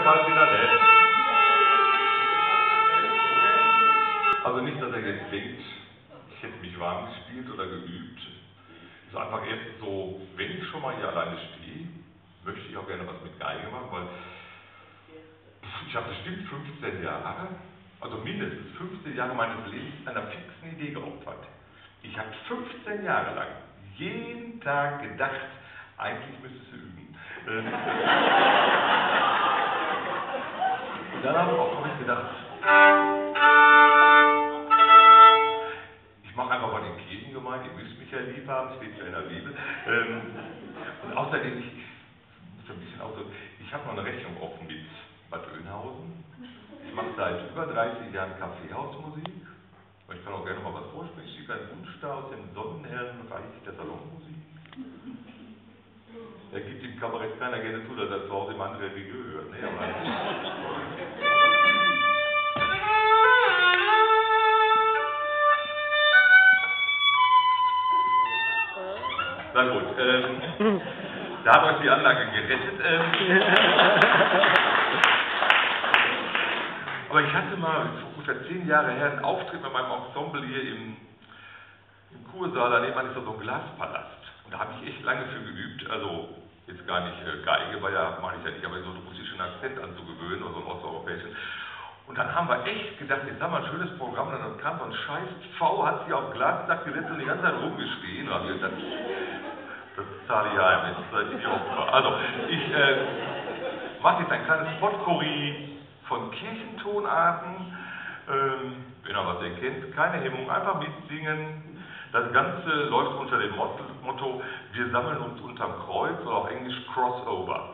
bald wieder nett. Also nicht, dass er jetzt denkt, ich hätte mich warm gespielt oder geübt. Es ist einfach erst so, wenn ich schon mal hier alleine stehe, möchte ich auch gerne was mit Geige machen, weil ich habe bestimmt 15 Jahre, also mindestens 15 Jahre meines Lebens einer fixen Idee geopfert. Ich habe 15 Jahre lang jeden Tag gedacht, eigentlich müsstest du üben. Und dann habe ich gedacht, ich mache einfach mal den Kirchengemeinde, ihr müsst mich ja lieb haben, steht ja in der Bibel. Und außerdem, ich muss ein bisschen ausdrücken, ich habe noch eine Rechnung offen mit Bad Oeynhausen. Ich mache seit über 30 Jahren Kaffeehausmusik. Ich kann auch gerne mal was vorspielen. Ich schicke einen Wunsch da aus dem sonnenhellen Reich der Salonmusik. Er gibt im Kabarett keiner gerne zu, dass er zu Hause im anderen Milieu hört. Nee, aber na gut, da hat euch die Anlage gerettet. Aber ich hatte mal vor ungefähr 10 Jahre her einen Auftritt mit meinem Ensemble hier im Kursaal, daneben ist so ein Glaspalast. Und da habe ich echt lange für geübt, also jetzt gar nicht Geige, weil ja mache ich ja nicht, aber so einen russischen Akzent anzugewöhnen oder so einen osteuropäischen. Und dann haben wir echt gedacht, jetzt haben wir ein schönes Programm, und dann kam so ein scheiß V, hat sich auf Glasdach gesetzt und die ganze Zeit rumgeschrien. Und dann habe ich gesagt, das zahle ich ja jetzt seit ich Opfer. Also, ich mache jetzt ein kleines Potpourri von Kirchentonarten. Wenn ihr was erkennt, keine Hemmung, einfach mitsingen. Das Ganze läuft unter dem Motto, wir sammeln uns unterm Kreuz, oder auf Englisch Crossover.